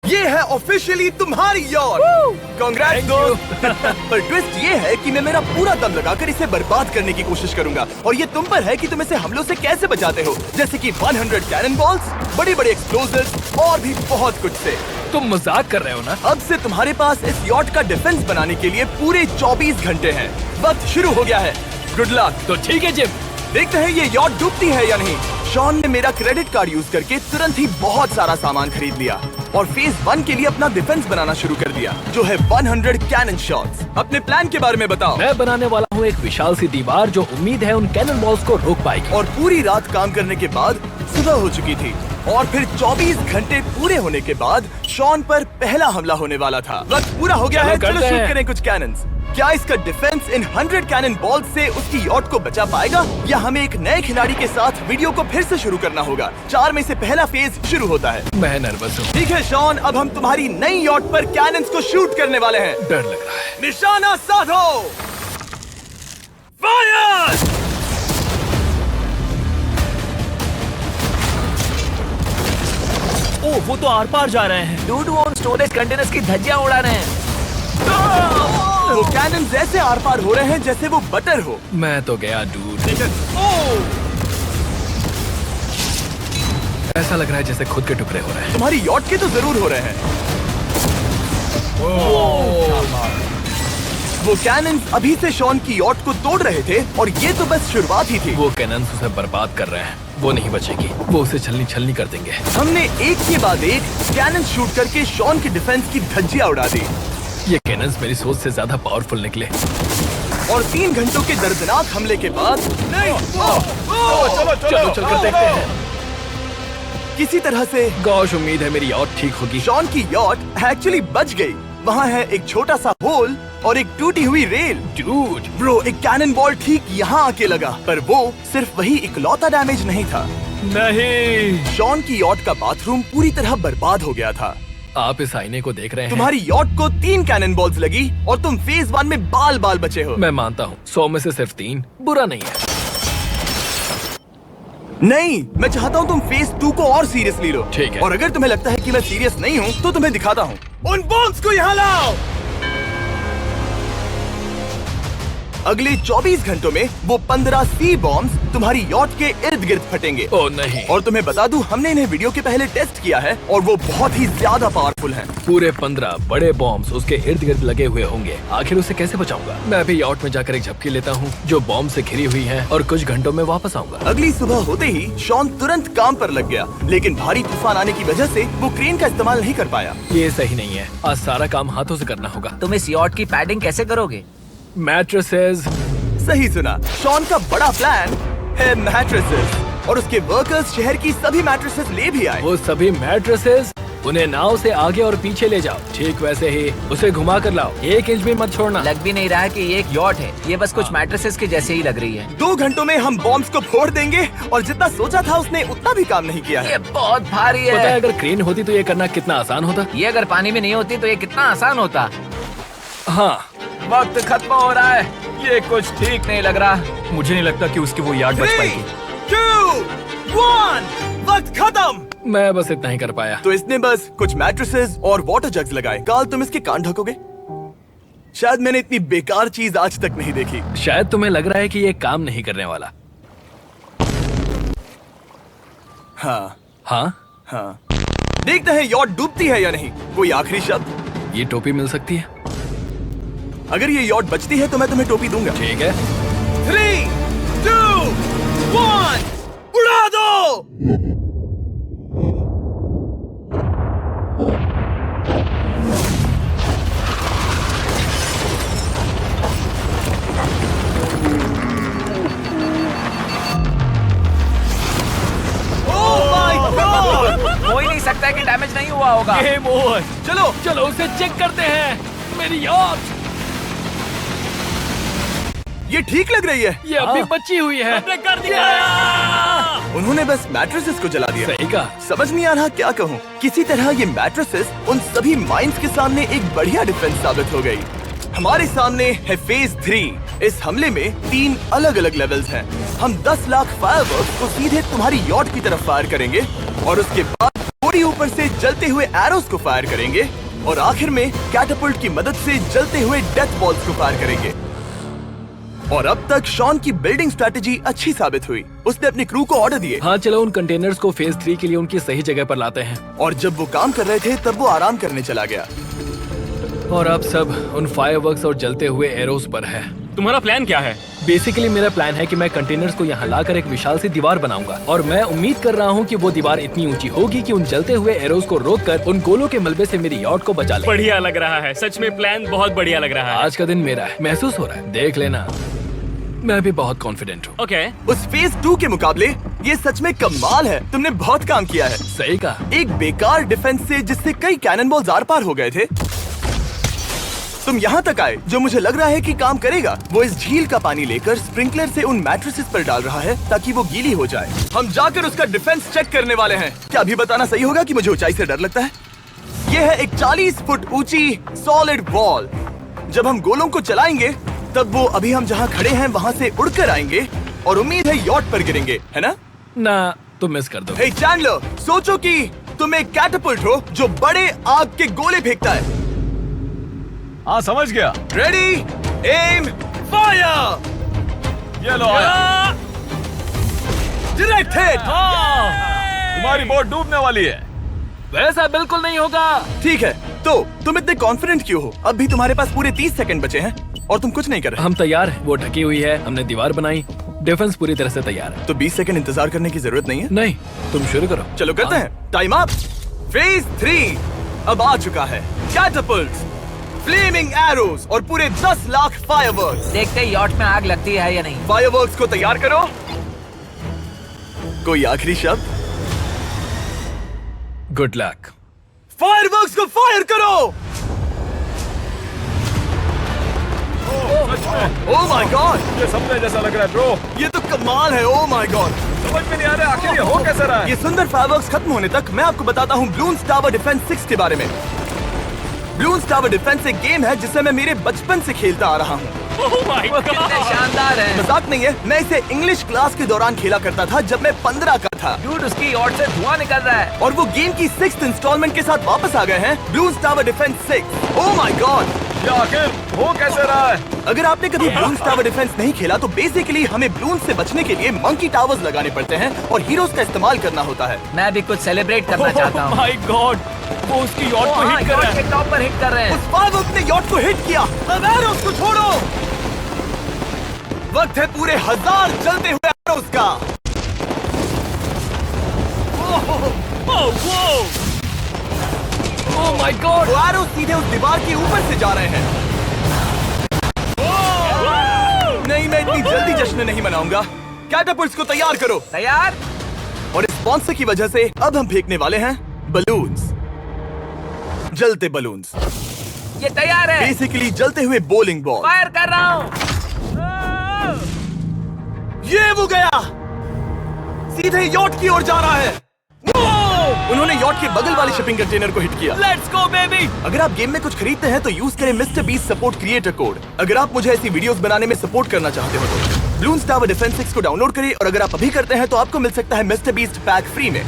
ये है ऑफिशियली तुम्हारी यॉट। कांग्रेट्स दोस्त। पर ट्विस्ट ये है कि मैं मेरा पूरा दम लगाकर इसे बर्बाद करने की कोशिश करूंगा और ये तुम पर है कि तुम इसे हमलों से कैसे बचाते हो, जैसे कि 100 कैनन बॉल्स, बड़े-बड़े एक्सप्लोजिव्स और भी बहुत कुछ से। तुम मजाक कर रहे हो ना? अब से तुम्हारे पास इस यॉट का डिफेंस बनाने के लिए पूरे 24 घंटे हैं। वक्त शुरू हो गया है। Good luck. तो ठीक है जिम, देखते हैं ये यॉट डूबती है या नहीं। शॉन ने मेरा क्रेडिट कार्ड यूज करके तुरंत ही बहुत सारा सामान खरीद लिया और फेज 1 के लिए अपना डिफेंस बनाना शुरू कर दिया, जो है 100 कैनन शॉट्स। अपने प्लान के बारे में बताओ। मैं बनाने वाला हूँ एक विशाल सी दीवार जो उम्मीद है उन कैनन बॉल्स को रोक पाएगी। और पूरी रात काम करने के बाद सुबह हो चुकी थी और फिर 24 घंटे पूरे होने के बाद शॉन पर पहला हमला होने वाला था। वक्त पूरा हो गया है, चलो शूट करें कुछ कैनन्स। क्या इसका डिफेंस इन 100 कैनन बॉल्स से उसकी यॉट को बचा पाएगा या हमें एक नए खिलाड़ी के साथ वीडियो को फिर से शुरू करना होगा? 4 में से पहला फेज शुरू होता है। मैं नर्वस हूँ। ठीक है शॉन, अब हम तुम्हारी नई यॉट पर कैनन्स को शूट करने वाले हैं। डर लग रहा है। निशाना साधो। फायर! ओह, वो तो आर पार जा रहे हैं। डूडू और स्टोरेज कंटेनर्स की धज्जियां उड़ा रहे हैं। वो कैनन्स ऐसे आर पार हो रहे हैं जैसे वो बटर हो। मैं तो गया दूर। ऐसा लग रहा है जैसे खुद के टुकड़े हो रहे हैं। तुम्हारी यॉट के तो जरूर हो रहे हैं। वो कैनन्स अभी से शॉन की यॉट को तोड़ रहे थे और ये तो बस शुरुआत ही थी। वो कैनन्स उसे बर्बाद कर रहे हैं। वो नहीं बचेगी। वो उसे छलनी छलनी कर देंगे। हमने एक के बाद एक कैनन शूट करके शॉन की डिफेंस की धज्जियां उड़ा दी। ये कैनन्स मेरी सोच से ज्यादा पावरफुल निकले। और 3 घंटों के दर्दनाक हमले के बाद चलो चलकर देखते हैं। किसी तरह से गॉश, उम्मीद है मेरी यॉट ठीक होगी। शॉन की यॉट एक्चुअली बच गई। वहाँ है एक छोटा सा होल और एक टूटी हुई रेल। डूड, ब्रो, एक कैनन बॉल ठीक यहाँ आके लगा, पर वो सिर्फ वही इकलौता डैमेज नहीं था। नहीं। शॉन की यॉट का बाथरूम पूरी तरह बर्बाद हो गया था। आप इस आईने को देख रहे हैं? तुम्हारी यॉट को 3 कैनन बॉल्स लगी और तुम फेज 1 में बाल बाल बचे हो। मैं मानता हूँ 100 में से सिर्फ 3 बुरा नहीं है। नहीं, मैं चाहता हूँ तुम फेज 2 को और सीरियसली लो। ठीक है। और अगर तुम्हें लगता है कि मैं सीरियस नहीं हूँ तो तुम्हें दिखाता हूँ। उन बॉम्ब्स को यहाँ लाओ। अगले 24 घंटों में वो 15 सी बॉम्ब्स तुम्हारी यॉट के इर्द गिर्द फटेंगे। ओह नहीं। और तुम्हें बता दूं, हमने इन्हें वीडियो के पहले टेस्ट किया है और वो बहुत ही ज्यादा पावरफुल हैं। पूरे 15 बड़े बॉम्ब्स उसके इर्द गिर्द लगे हुए होंगे। आखिर उसे कैसे बचाऊंगा? मैं अभी यॉट में जाकर एक झपकी लेता हूँ जो बॉम्ब से घिरी हुई है और कुछ घंटों में वापस आऊंगा। अगली सुबह होते ही शॉन तुरंत काम पर लग गया, लेकिन भारी तूफान आने की वजह से वो क्रेन का इस्तेमाल नहीं कर पाया। ये सही नहीं है। आज सारा काम हाथों से करना होगा। तुम इस यॉट की पैडिंग कैसे करोगे? मैट्रेसेस। सही सुना, शॉन का बड़ा प्लान है मैट्रेसेस और उसके वर्कर्स शहर की सभी मैट्रेसेस ले भी आए। वो सभी मैट्रेसेस उन्हें नाव से आगे और पीछे ले जाओ। ठीक वैसे ही उसे घुमा कर लाओ। 1 इंच भी मत छोड़ना। लग भी नहीं रहा है कि ये एक यॉट है। ये बस कुछ मैट्रेसेस के जैसे ही लग रही है। 2 घंटों में हम बॉम्ब्स को फोड़ देंगे और जितना सोचा था उसने उतना भी काम नहीं किया ये है। बहुत भारी पता है है। अगर क्रेन होती तो ये करना कितना आसान होता। ये अगर पानी में नहीं होती तो ये कितना आसान होता। हाँ, वक्त खत्म हो रहा है। ये कुछ ठीक नहीं लग रहा। मुझे नहीं लगता कि उसकी वो याद बच 3, पाएगी। 2, 1, वक्त खत्म। मैं बस इतना ही कर पाया। तो इसने बस कुछ मैट्रेसेस और वाटर जग्स लगाए। काल, तुम इसके कान ढकोगे? शायद मैंने इतनी बेकार चीज आज तक नहीं देखी। शायद तुम्हें लग रहा है कि ये काम नहीं करने वाला। हाँ हाँ, हाँ, देखते हैं यॉट डूबती है या नहीं। कोई आखिरी शब्द? ये टोपी मिल सकती है। अगर ये यॉट बचती है तो मैं तुम्हें टोपी दूंगा। ठीक है। 3, 2, 1, उड़ा दो। हो ही नहीं सकता है कि डैमेज नहीं हुआ होगा। Game over. चलो चलो उसे चेक करते हैं। मेरी यॉट ये ठीक लग रही है। ये अभी बची हुई है। हमने कर दिया। उन्होंने बस मैट्रेसेस को जला दिया। सही कहा। समझ नहीं आ रहा क्या कहूँ। किसी तरह ये मैट्रेसेस उन सभी माइंस के सामने एक बढ़िया डिफेंस साबित हो गई। हमारे सामने है फेज 3। इस हमले में 3 अलग अलग लेवल्स हैं। हम 10 लाख फायरवर्क्स को सीधे तुम्हारी यॉट की तरफ फायर करेंगे और उसके बाद थोड़ी ऊपर ऊपर से जलते हुए एरोस को फायर करेंगे और आखिर में कैटापल्ट की मदद से जलते हुए डेथ बॉल्स को फायर करेंगे। और अब तक शॉन की बिल्डिंग स्ट्रेटेजी अच्छी साबित हुई। उसने अपनी क्रू को ऑर्डर दिए हाँ चलो उन कंटेनर्स को फेज 3 के लिए उनकी सही जगह पर लाते हैं। और जब वो काम कर रहे थे तब वो आराम करने चला गया। और अब सब उन फायरवर्क्स और जलते हुए एरोस पर है। तुम्हारा प्लान क्या है? बेसिकली मेरा प्लान है कि मैं कंटेनर्स को यहाँ लाकर एक विशाल सी दीवार बनाऊंगा और मैं उम्मीद कर रहा हूँ कि वो दीवार इतनी ऊंची होगी कि उन जलते हुए एरोस को रोककर उन गोलों के मलबे से मेरी यॉट को बचा ले। बढ़िया लग रहा है, सच में प्लान बहुत बढ़िया लग रहा है। आज का दिन मेरा है, महसूस हो रहा है, देख लेना। मैं भी बहुत कॉन्फिडेंट हूँ। ओके। उस फेज 2 के मुकाबले ये सच में कमाल है। तुमने बहुत काम किया है। सही कहा। एक बेकार डिफेंस से जिससे कई कैनन बॉल्स आर पार हो गए थे, तुम यहाँ तक आए। जो मुझे लग रहा है कि काम करेगा, वो इस झील का पानी लेकर स्प्रिंकलर से उन मैट्रेसेस पर डाल रहा है ताकि वो गीली हो जाए। हम जाकर उसका डिफेंस चेक करने वाले हैं। क्या अभी बताना सही होगा कि मुझे ऊंचाई से डर लगता है? ये है एक 40 फुट ऊंची सॉलिड वॉल। जब हम गोलों को चलाएंगे तब वो अभी हम जहाँ खड़े हैं वहाँ से उड़कर आएंगे और उम्मीद है यॉट पर गिरेंगे, है ना? ना तुम मिस कर दो। हे चैंडलर, सोचो कि तुम एक कैटापल्ट हो जो बड़े आग के गोले फेंकता है। हाँ समझ गया। Ready, aim, fire. ये लो आया। Direct hit. तुम्हारी बोट डूबने वाली है। वैसा बिल्कुल नहीं होगा। ठीक है, तो तुम इतने कॉन्फिडेंट क्यों हो? अब भी तुम्हारे पास पूरे 30 सेकंड बचे हैं और तुम कुछ नहीं कर रहे। हम तैयार हैं, वो ढकी हुई है, हमने दीवार बनाई, डिफेंस पूरी तरह से तैयार है। तो 20 सेकंड इंतजार करने की जरूरत नहीं है। नहीं, तुम शुरू करो। चलो करते हैं। Time up. फेज 3 अब आ चुका है। कैटापल्ट्स, फ्लेमिंग एरोस और पूरे 10 लाख फायरवर्क्स। देखते ही यॉट में आग लगती है या नहीं। फायरवर्क्स को तैयार करो। कोई आखिरी शब्द? Good luck. फायरवर्क्स को फायर करो। ओह माय गॉड, ये सपने जैसा लग रहा है ब्रो। ये तो कमाल है। ओह माय गॉड, समझ में नहीं आ रहा आखिर ये हो कैसे रहा है। ये सुंदर फायरवर्क्स खत्म होने तक मैं आपको बताता हूँ ब्लून्स टावर डिफेंस 6 के बारे में। ब्लून्स टावर डिफेंस एक गेम है जिसे मैं मेरे बचपन से खेलता आ रहा हूँ। ओह माय वो कितने शानदार है। मजाक नहीं है, मैं इसे इंग्लिश क्लास के दौरान खेला करता था जब मैं 15 का था। डूड, उसकी यॉट से धुआं निकल रहा है। और वो गेम की 6th इंस्टॉलमेंट के साथ वापस आ गए हैं, balloons tower defence 6। Oh my God, ये आखिर हो कैसे रहा है। अगर आपने कभी ब्लून्स टावर डिफेंस नहीं खेला तो बेसिकली हमें ब्लून्स से बचने के लिए मंकी टावर्स लगाने पड़ते हैं और हीरोज का इस्तेमाल करना होता है। मैं भी कुछ सेलिब्रेट करना चाहता हूँ। माय गॉड, वो उसकी यॉट को हिट कर रहा है। के टॉप पर हिट कर रहे हैं। उस फायरवर्क ने यॉट को हिट किया। अब एरोस को छोड़ो। वक्त है पूरे 1000 जलते हुए एरोस का। ओह माय गॉड, वो एरोस सीधे उस दीवार के ऊपर से जा रहे हैं। नहीं, मैं इतनी जल्दी जश्न नहीं मनाऊंगा। कैटापल्ट्स को तैयार करो। तैयार। और इस स्पॉन्सर की वजह से अब हम फेंकने वाले हैं बलून्स, जलते बलून्स। ये तैयार है। बेसिकली जलते हुए बोलिंग बॉल। फायर कर रहा हूँ। ये वो गया, सीधे यॉट की ओर जा रहा है। उन्होंने यॉट के बगल वाले शिपिंग कंटेनर को हिट किया। Let's go baby. अगर आप गेम में कुछ खरीदते हैं तो यूज करें mister beast support creator code. अगर आप मुझे ऐसी वीडियोस बनाने में सपोर्ट करना चाहते हो तो ब्लून्स टावर डिफेंस 6 को डाउनलोड करें और अगर आप अभी करते हैं तो आपको मिल सकता है मिस्टर बीस्ट पैक फ्री में।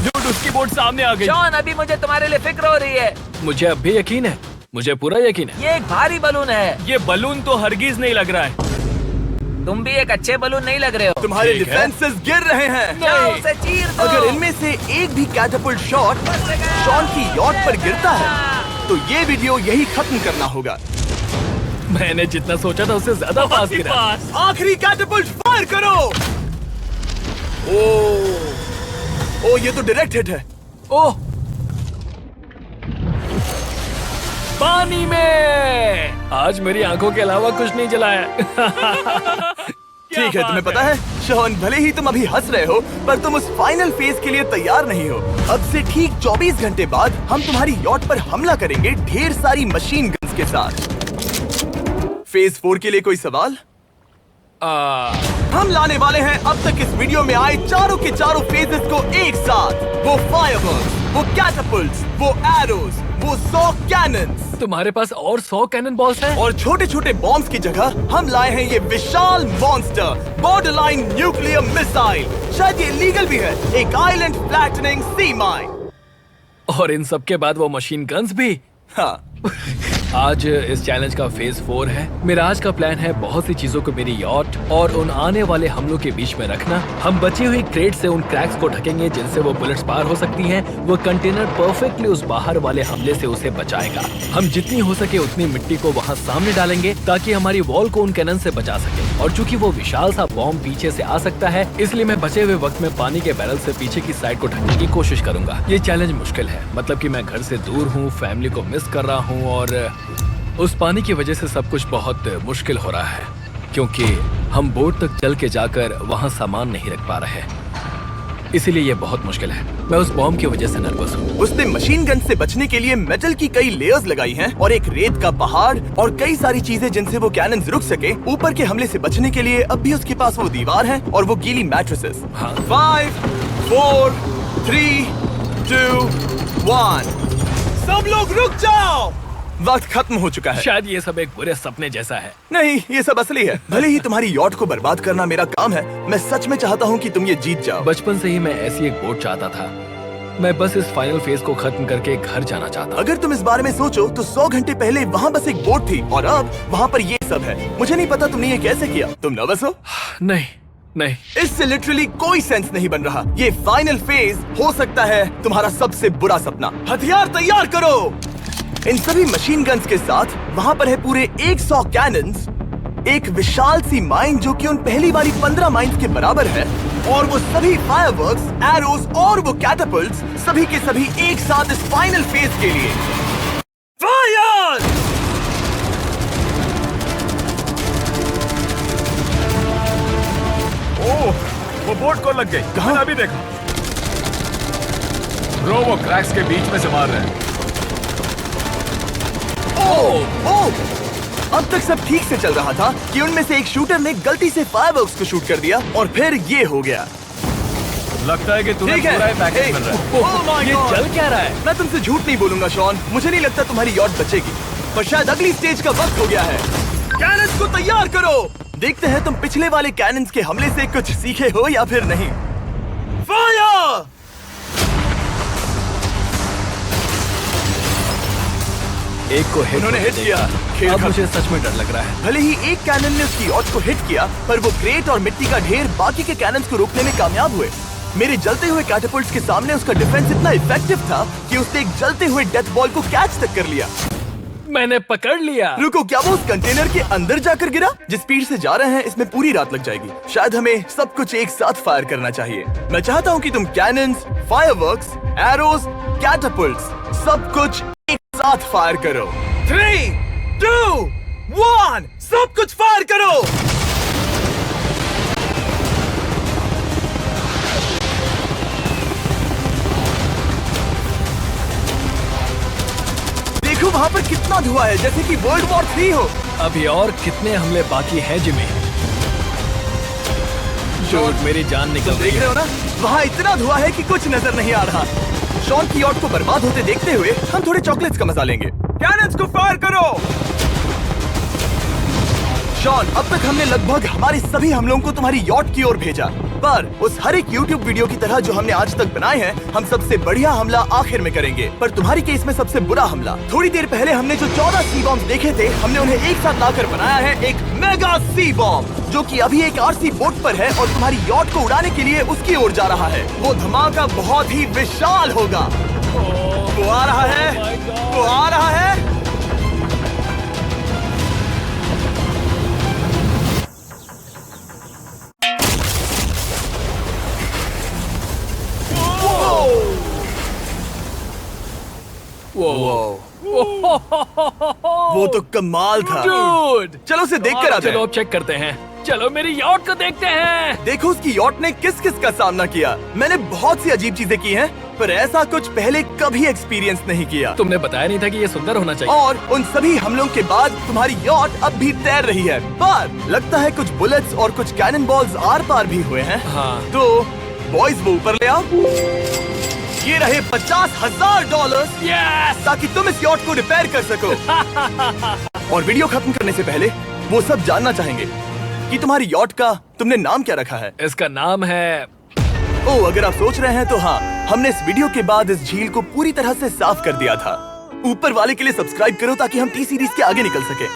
डूड, उसकी बोट सामने आ गई। जॉन, अभी मुझे तुम्हारे लिए फिक्र हो रही है। मुझे अब भी यकीन है, मुझे पूरा यकीन है। ये एक भारी बलून है। ये बलून तो हरगिज नहीं लग रहा है। तुम भी एक अच्छे बलून नहीं लग रहे हो। तुम्हारे ठीक है। डिफेंसेस गिर रहे हैं। जाओ, उसे चीर दो। अगर इनमें से एक भी कैटापल्ट शॉट शॉन की यॉट पर गिरता है तो ये वीडियो यही खत्म करना होगा। मैंने जितना सोचा था उससे ज्यादा पास गिरा। पास। आखिरी कैटापल्ट फायर करो। ओ ये तो डायरेक्ट हिट है। ओह, पानी में। आज मेरी आंखों के अलावा कुछ नहीं जलाया। ठीक है, तुम्हें पता है शॉन, भले ही तुम अभी हंस रहे हो पर तुम उस फाइनल फेज के लिए तैयार नहीं हो। अब से ठीक 24 घंटे बाद हम तुम्हारी यॉट पर हमला करेंगे ढेर सारी मशीन गन्स के साथ। फेज 4 के लिए कोई सवाल? हम लाने वाले हैं अब तक इस वीडियो में आए चारों के चारों फेजेस को एक साथ। वो फायरवर्क्स, वो कैटापल्ट्स, वो एरोस, वो 100 कैनन्स तुम्हारे पास और 100 कैनन बॉल्स हैं? और छोटे छोटे बॉम्ब्स की जगह हम लाए हैं ये विशाल मॉन्स्टर बॉर्डरलाइन न्यूक्लियर मिसाइल। शायद ये लीगल भी है, एक आइलैंड फ्लैटनिंग सी माइन। और इन सब के बाद वो मशीन गन्स भी। हाँ, आज इस चैलेंज का फेज 4 है। मेरा आज का प्लान है बहुत सी चीजों को मेरी यॉट और उन आने वाले हमलों के बीच में रखना। हम बची हुई क्रेट से उन क्रैक्स को ढकेंगे जिनसे वो बुलेट्स पार हो सकती हैं। वो कंटेनर परफेक्टली उस बाहर वाले हमले से उसे बचाएगा। हम जितनी हो सके उतनी मिट्टी को वहाँ सामने डालेंगे ताकि हमारी वॉल को उन कैनन से बचा सके। और चूंकि वो विशाल सा बॉम्ब पीछे से आ सकता है, इसलिए मैं बचे हुए वक्त में पानी के बैरल से पीछे की साइड को ढकने की कोशिश करूंगा। ये चैलेंज मुश्किल है, मतलब कि मैं घर से दूर हूँ, फैमिली को मिस कर रहा हूँ और उस पानी की वजह से सब कुछ बहुत मुश्किल हो रहा है क्योंकि हम बोट तक चल के जाकर वहाँ सामान नहीं रख पा रहे। इसीलिए ये बहुत मुश्किल है। मैं उस बॉम्ब की वजह से नर्वस हूँ। उसने मशीन गन से बचने के लिए मेटल की कई लेयर्स लगाई हैं और एक रेत का पहाड़ और कई सारी चीजें जिनसे वो कैनन्स रुक सके। ऊपर के हमले से बचने के लिए अब भी उसके पास वो दीवार है और वो गीली मैट्रेसेस। हाँ। 5, 4, 3, 2, 1। सब लोग रुक जाओ, वक्त खत्म हो चुका है। शायद ये सब एक बुरे सपने जैसा है। नहीं, ये सब असली है। भले ही तुम्हारी यॉट को बर्बाद करना मेरा काम है, मैं सच में चाहता हूँ कि तुम ये जीत जाओ। बचपन से ही मैं ऐसी एक बोट चाहता था। मैं बस इस फाइनल फेज को खत्म करके घर जाना चाहता। अगर तुम इस बारे में सोचो तो 100 घंटे पहले वहाँ बस एक बोट थी और अब वहाँ पर ये सब है। मुझे नहीं पता तुमने ये कैसे किया। तुम नर्वस हो? नहीं नहीं, इससे लिटरली कोई सेंस नहीं बन रहा। ये फाइनल फेज हो सकता है तुम्हारा सबसे बुरा सपना। हथियार तैयार करो। इन सभी मशीन गन्स के साथ वहाँ पर है पूरे 100 कैनन्स, एक विशाल सी माइन जो कि उन पहली वाली 15 माइंस के बराबर है, और वो सभी फायरवर्क्स, एरोस और वो कैटापल्ट्स सभी के सभी एक साथ इस फाइनल फेज के लिए। फायर! ओह, वो बोट को लग गई। कहाँ? मैंने अभी देखा। ब्रो, वो क्रैक्स के बीच में से मार रहे हैं। ओह! अब तक सब ठीक से चल रहा था कि उनमें से एक शूटर ने गलती से फायरवर्क्स को शूट कर दिया और फिर ये हो गया। लगता है कि तुम्हें ठीक है। पूरा ही पैकेज मिल रहा है। Oh my ये God! चल क्या रहा है? मैं तुमसे झूठ नहीं बोलूंगा शॉन, मुझे नहीं लगता तुम्हारी यॉट बचेगी, पर शायद अगली स्टेज का वक्त हो गया है। कैनन्स को तैयार करो। देखते हैं तुम पिछले वाले कैनन्स के हमले से कुछ सीखे हो या फिर नहीं। फायर! एक को हिट उन्होंने हिट किया। खेल अब खत्म। मुझे सच में डर लग रहा है। भले ही एक कैनन ने उसकी यॉट को हिट किया, पर वो क्रेट और मिट्टी का ढेर बाकी के कैनन्स को रोकने में कामयाब हुए। मेरे जलते हुए कैटापल्ट्स के सामने उसका डिफेंस इतना इफेक्टिव था कि उसने एक जलते हुए डेथ बॉल को कैच तक कर लिया। मैंने पकड़ लिया। रुको, क्या वो उस कंटेनर के अंदर जाकर गिरा? जिस स्पीड से जा रहे हैं इसमें पूरी रात लग जाएगी। शायद हमें सब कुछ एक साथ फायर करना चाहिए। मैं चाहता हूँ कि तुम कैनन्स, फायरवर्क्स, एरोस, कैटापल्ट्स सब कुछ एक साथ फायर करो। 3, 2, 1, सब कुछ फायर करो। देखो वहाँ पर कितना धुआं है, जैसे कि वर्ल्ड वॉर 3 हो। अभी और कितने हमले बाकी हैं जिमी? शॉट, मेरी जान निकल रही देख रहे है। हो ना, वहाँ इतना धुआं है कि कुछ नजर नहीं आ रहा। शॉन की यॉट को बर्बाद होते देखते हुए हम थोड़े चॉकलेट्स का मजा लेंगे। कैनन्स को फायर करो। शॉन, अब तक हमने लगभग हमारे सभी हमलों को तुम्हारी यॉट की ओर भेजा, पर उस हर एक YouTube वीडियो की तरह जो हमने आज तक बनाए हैं, हम सबसे बढ़िया हमला आखिर में करेंगे। पर तुम्हारी केस में सबसे बुरा हमला। थोड़ी देर पहले हमने जो 14 सी बॉम्ब देखे थे, हमने उन्हें एक साथ लाकर बनाया है एक मेगा सी बॉम्ब, जो कि अभी एक RC बोट पर है और तुम्हारी यॉट को उड़ाने के लिए उसकी ओर जा रहा है। वो धमाका बहुत ही विशाल होगा। वो आ रहा है, वो आ रहा है। वो तो कमाल था। Dude! चलो उसे देख कर आते चलो हैं। अब चेक करते हैं। चलो मेरी यॉट को देखते हैं। देखो उसकी यॉट ने किस किस का सामना किया। मैंने बहुत सी अजीब चीजें की हैं, पर ऐसा कुछ पहले कभी एक्सपीरियंस नहीं किया। तुमने बताया नहीं था कि ये सुंदर होना चाहिए। और उन सभी हमलों के बाद तुम्हारी यॉट अब भी तैर रही है, पर लगता है कुछ बुलेट्स और कुछ कैनन बॉल्स आर पार भी हुए हैं। हाँ। तो बॉयज वो ऊपर ले आओ। ये रहे $50,000 Yes! ताकि तुम इस यॉट को रिपेयर कर सको। और वीडियो खत्म करने से पहले वो सब जानना चाहेंगे कि तुम्हारी यॉट का तुमने नाम क्या रखा है। इसका नाम है ओह, अगर आप सोच रहे हैं तो हाँ, हमने इस वीडियो के बाद इस झील को पूरी तरह से साफ कर दिया था। ऊपर वाले के लिए सब्सक्राइब करो ताकि हम टी सीरीज के आगे निकल सके।